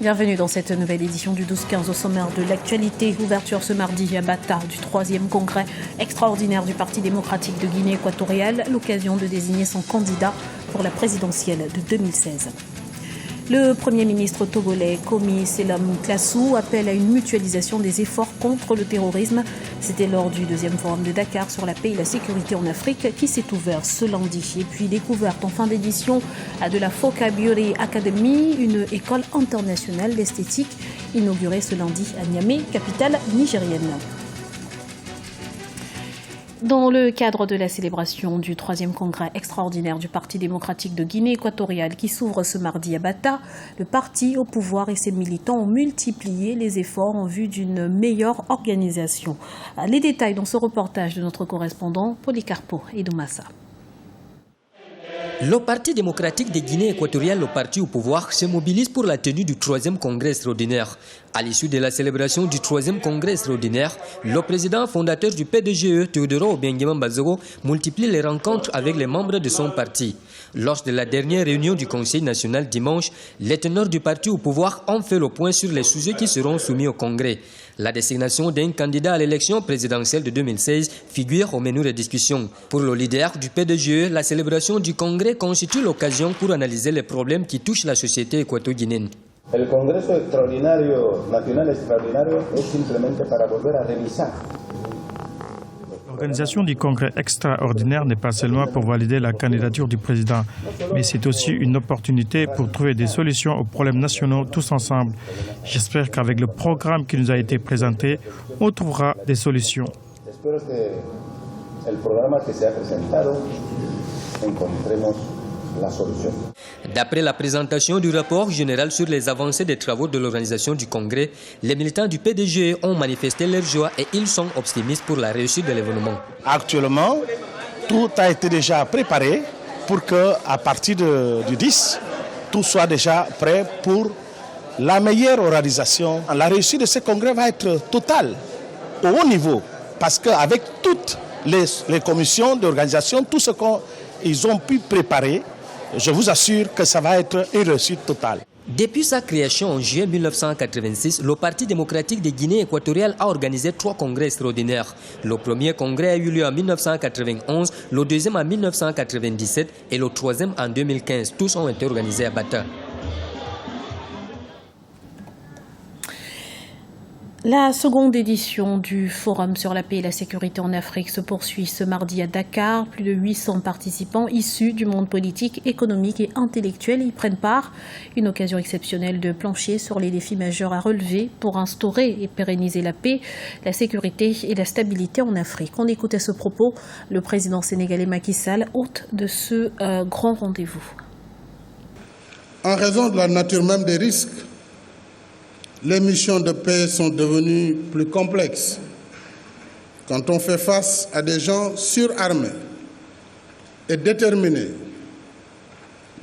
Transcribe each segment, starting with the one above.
Bienvenue dans cette nouvelle édition du 12-15 au sommaire de l'actualité. Ouverture ce mardi à Bata du 3e congrès extraordinaire du Parti démocratique de Guinée équatoriale, l'occasion de désigner son candidat pour la présidentielle de 2016. Le Premier ministre togolais Komi Selam Klassou appelle à une mutualisation des efforts contre le terrorisme. C'était lors du 2e forum de Dakar sur la paix et la sécurité en Afrique qui s'est ouvert ce lundi. Et puis découverte en fin d'édition de la Foka Beauty Academy, une école internationale d'esthétique inaugurée ce lundi à Niamey, capitale nigérienne. Dans le cadre de la célébration du 3e congrès extraordinaire du Parti démocratique de Guinée équatoriale qui s'ouvre ce mardi à Bata, le parti au pouvoir et ses militants ont multiplié les efforts en vue d'une meilleure organisation. Les détails dans ce reportage de notre correspondant Policarpo Edoumassa. Le Parti démocratique de Guinée équatoriale, le parti au pouvoir, se mobilise pour la tenue du 3e congrès extraordinaire. À l'issue de la célébration du 3e congrès extraordinaire, le président fondateur du PDGE, Teodoro Obiangema Bazogo, multiplie les rencontres avec les membres de son parti. Lors de la dernière réunion du Conseil national dimanche, les teneurs du parti au pouvoir ont fait le point sur les sujets qui seront soumis au congrès. La désignation d'un candidat à l'élection présidentielle de 2016 figure au menu des discussions. Pour le leader du PDGE, la célébration du congrès constitue l'occasion pour analyser les problèmes qui touchent la société équato-guinéenne. El Congreso Nacional Extraordinario es simplemente para volver a revisar. L'organisation du congrès extraordinaire n'est pas seulement pour valider la candidature du président, mais c'est aussi une opportunité pour trouver des solutions aux problèmes nationaux tous ensemble. J'espère qu'avec le programme qui nous a été présenté, on trouvera des solutions. D'après la présentation du rapport général sur les avancées des travaux de l'organisation du congrès, les militants du PDG ont manifesté leur joie et ils sont optimistes pour la réussite de l'événement. Actuellement, tout a été déjà préparé pour qu'à partir du 10, tout soit déjà prêt pour la meilleure organisation. La réussite de ce congrès va être totale, au haut niveau, parce qu'avec toutes les commissions d'organisation, tout ce qu'ils ont pu préparer, je vous assure que ça va être une réussite totale. Depuis sa création en juillet 1986, le Parti démocratique de Guinée équatoriale a organisé 3 congrès extraordinaires. Le premier congrès a eu lieu en 1991, le deuxième en 1997 et le troisième en 2015. Tous ont été organisés à Bata. La seconde édition du Forum sur la paix et la sécurité en Afrique se poursuit ce mardi à Dakar. Plus de 800 participants issus du monde politique, économique et intellectuel y prennent part. Une occasion exceptionnelle de plancher sur les défis majeurs à relever pour instaurer et pérenniser la paix, la sécurité et la stabilité en Afrique. On écoute à ce propos le président sénégalais Macky Sall, hôte de ce grand rendez-vous. En raison de la nature même des risques, les missions de paix sont devenues plus complexes quand on fait face à des gens surarmés et déterminés,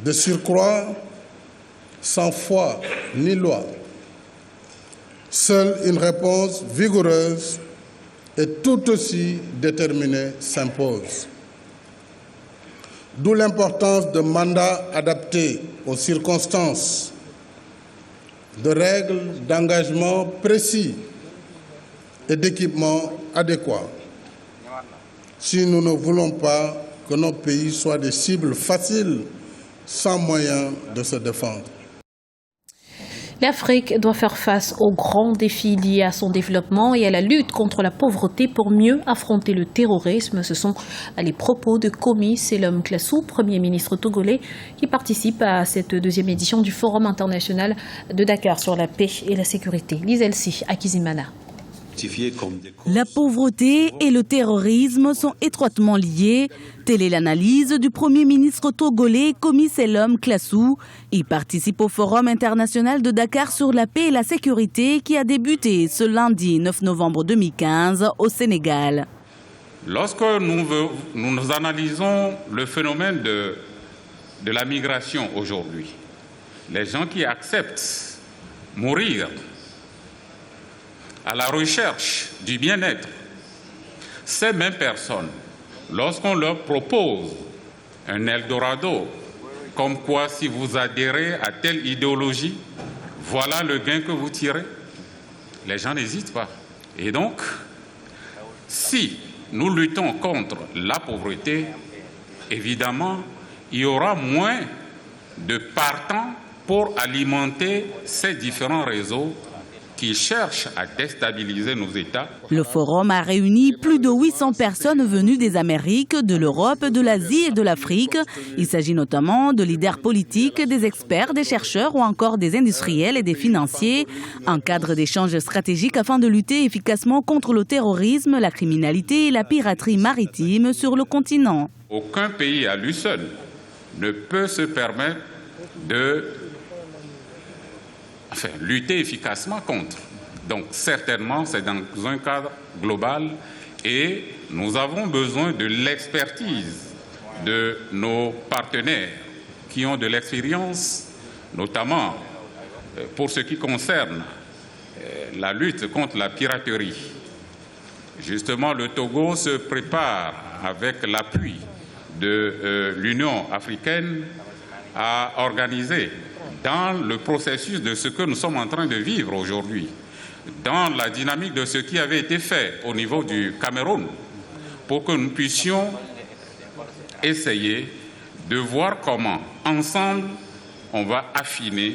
de surcroît sans foi ni loi. Seule une réponse vigoureuse et tout aussi déterminée s'impose. D'où l'importance de mandats adaptés aux circonstances, de règles d'engagement précis et d'équipements adéquats. Si nous ne voulons pas que nos pays soient des cibles faciles, sans moyen de se défendre. L'Afrique doit faire face aux grands défis liés à son développement et à la lutte contre la pauvreté pour mieux affronter le terrorisme. Ce sont les propos de Komi Selam Klassou, Premier ministre togolais, qui participe à cette deuxième édition du Forum international de Dakar sur la paix et la sécurité. Liselsi Akizimana. La pauvreté et le terrorisme sont étroitement liés. Telle est l'analyse du Premier ministre togolais Komi Selam Klassou. Il participe au Forum international de Dakar sur la paix et la sécurité qui a débuté ce lundi 9 novembre 2015 au Sénégal. Lorsque nous analysons le phénomène de la migration aujourd'hui, les gens qui acceptent mourir à la recherche du bien-être, ces mêmes personnes, lorsqu'on leur propose un Eldorado, comme quoi si vous adhérez à telle idéologie, voilà le gain que vous tirez. Les gens n'hésitent pas. Et donc, si nous luttons contre la pauvreté, évidemment, il y aura moins de partants pour alimenter ces différents réseaux qui cherchent à déstabiliser nos États. Le forum a réuni plus de 800 personnes venues des Amériques, de l'Europe, de l'Asie et de l'Afrique. Il s'agit notamment de leaders politiques, des experts, des chercheurs ou encore des industriels et des financiers. Un cadre d'échange stratégique afin de lutter efficacement contre le terrorisme, la criminalité et la piraterie maritime sur le continent. Aucun pays à lui seul ne peut se permettre de lutter efficacement contre. Donc certainement, c'est dans un cadre global et nous avons besoin de l'expertise de nos partenaires qui ont de l'expérience, notamment pour ce qui concerne la lutte contre la piraterie. Justement, le Togo se prépare avec l'appui de l'Union africaine à organiser dans le processus de ce que nous sommes en train de vivre aujourd'hui, dans la dynamique de ce qui avait été fait au niveau du Cameroun, pour que nous puissions essayer de voir comment, ensemble, on va affiner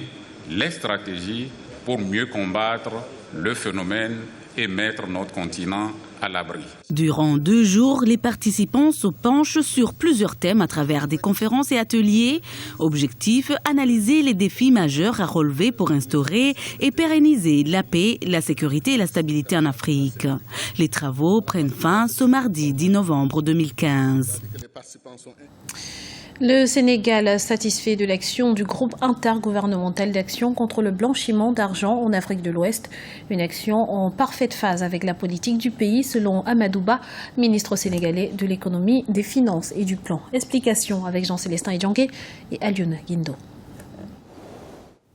les stratégies pour mieux combattre le phénomène et mettre notre continent à l'abri. Durant 2 jours, les participants se penchent sur plusieurs thèmes à travers des conférences et ateliers. Objectif, analyser les défis majeurs à relever pour instaurer et pérenniser la paix, la sécurité et la stabilité en Afrique. Les travaux prennent fin ce mardi 10 novembre 2015. Le Sénégal satisfait de l'action du groupe intergouvernemental d'action contre le blanchiment d'argent en Afrique de l'Ouest. Une action en parfaite phase avec la politique du pays, selon Amadou Ba, ministre sénégalais de l'économie, des finances et du plan. Explication avec Jean-Célestin Idjangué et Alioune Guindo.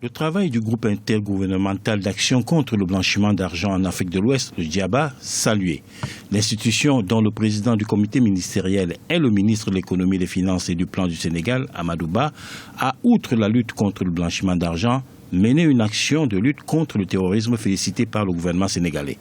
Le travail du groupe intergouvernemental d'action contre le blanchiment d'argent en Afrique de l'Ouest, le GIABA, salué. L'institution dont le président du comité ministériel est le ministre de l'économie, des finances et du plan du Sénégal, Amadou Ba, a, outre la lutte contre le blanchiment d'argent, mené une action de lutte contre le terrorisme félicitée par le gouvernement sénégalais.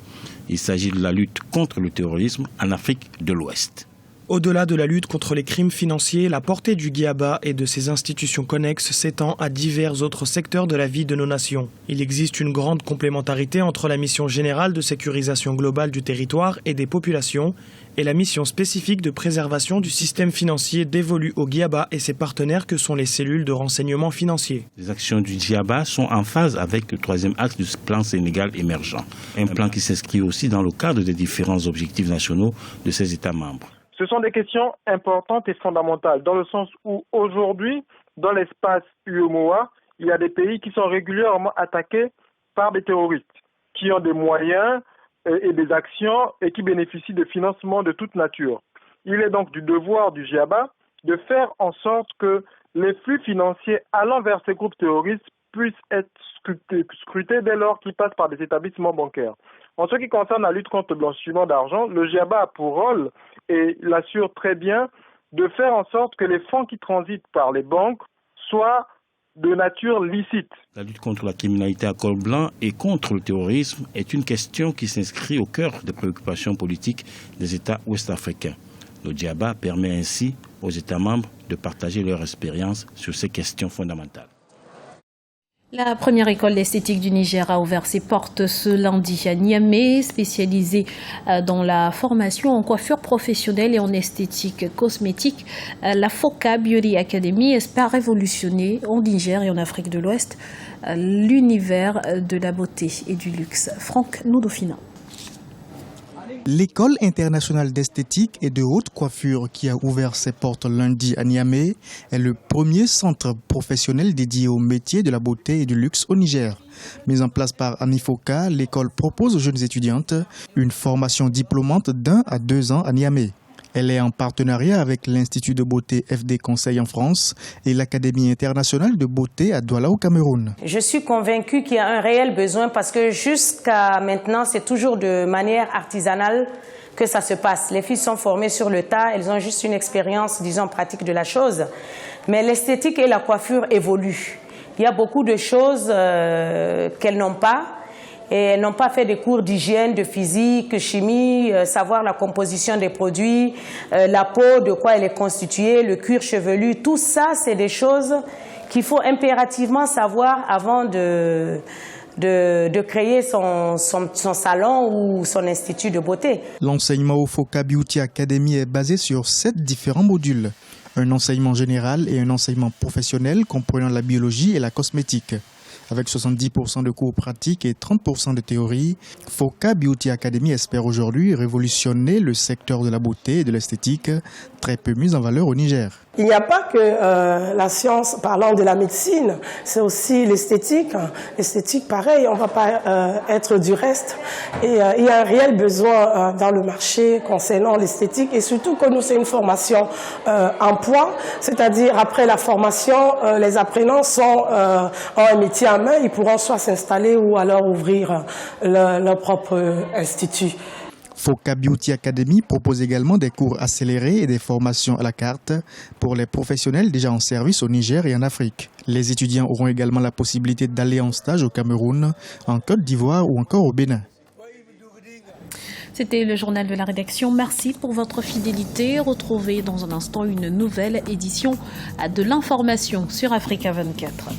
Il s'agit de la lutte contre le terrorisme en Afrique de l'Ouest. Au-delà de la lutte contre les crimes financiers, la portée du GIABA et de ses institutions connexes s'étend à divers autres secteurs de la vie de nos nations. Il existe une grande complémentarité entre la mission générale de sécurisation globale du territoire et des populations et la mission spécifique de préservation du système financier dévolue au GIABA et ses partenaires que sont les cellules de renseignement financier. Les actions du GIABA sont en phase avec le 3e axe du plan Sénégal émergent, un plan qui s'inscrit aussi dans le cadre des différents objectifs nationaux de ses États membres. Ce sont des questions importantes et fondamentales, dans le sens où aujourd'hui, dans l'espace UEMOA, il y a des pays qui sont régulièrement attaqués par des terroristes, qui ont des moyens et des actions et qui bénéficient de financements de toute nature. Il est donc du devoir du GIABA de faire en sorte que les flux financiers allant vers ces groupes terroristes puissent être scrutés dès lors qu'ils passent par des établissements bancaires. En ce qui concerne la lutte contre le blanchiment d'argent, le GIABA a pour rôle, et l'assure très bien, de faire en sorte que les fonds qui transitent par les banques soient de nature licite. La lutte contre la criminalité à col blanc et contre le terrorisme est une question qui s'inscrit au cœur des préoccupations politiques des États ouest-africains. Le GIABA permet ainsi aux États membres de partager leur expérience sur ces questions fondamentales. La première école d'esthétique du Niger a ouvert ses portes ce lundi à Niamey, spécialisée dans la formation en coiffure professionnelle et en esthétique cosmétique. La FOCA Beauty Academy espère révolutionner au Niger et en Afrique de l'Ouest l'univers de la beauté et du luxe. Franck Noudofina. L'école internationale d'esthétique et de haute coiffure qui a ouvert ses portes lundi à Niamey est le premier centre professionnel dédié au métier de la beauté et du luxe au Niger. Mise en place par Amifoca, l'école propose aux jeunes étudiantes une formation diplômante d'1 à 2 ans à Niamey. Elle est en partenariat avec l'Institut de beauté FD Conseil en France et l'Académie internationale de beauté à Douala au Cameroun. Je suis convaincue qu'il y a un réel besoin parce que jusqu'à maintenant, c'est toujours de manière artisanale que ça se passe. Les filles sont formées sur le tas, elles ont juste une expérience, disons, pratique de la chose. Mais l'esthétique et la coiffure évoluent. il y a beaucoup de choses qu'elles n'ont pas. Et elles n'ont pas fait des cours d'hygiène, de physique, chimie, savoir la composition des produits, la peau, de quoi elle est constituée, le cuir chevelu. Tout ça, c'est des choses qu'il faut impérativement savoir avant de créer son salon ou son institut de beauté. L'enseignement au FOCA Beauty Academy est basé sur 7 différents modules. Un enseignement général et un enseignement professionnel comprenant la biologie et la cosmétique. Avec 70% de cours pratiques et 30% de théorie, FOCA Beauty Academy espère aujourd'hui révolutionner le secteur de la beauté et de l'esthétique, très peu mis en valeur au Niger. Il n'y a pas que la science parlant de la médecine, c'est aussi l'esthétique. L'esthétique, pareil, on ne va pas être du reste. Et il y a un réel besoin dans le marché concernant l'esthétique. Et surtout que nous, c'est une formation en point, c'est-à-dire après la formation, les apprenants ont un métier à main, ils pourront soit s'installer ou alors ouvrir leur propre institut. FOCA Beauty Academy propose également des cours accélérés et des formations à la carte pour les professionnels déjà en service au Niger et en Afrique. Les étudiants auront également la possibilité d'aller en stage au Cameroun, en Côte d'Ivoire ou encore au Bénin. C'était le journal de la rédaction. Merci pour votre fidélité. Retrouvez dans un instant une nouvelle édition de l'information sur Africa 24.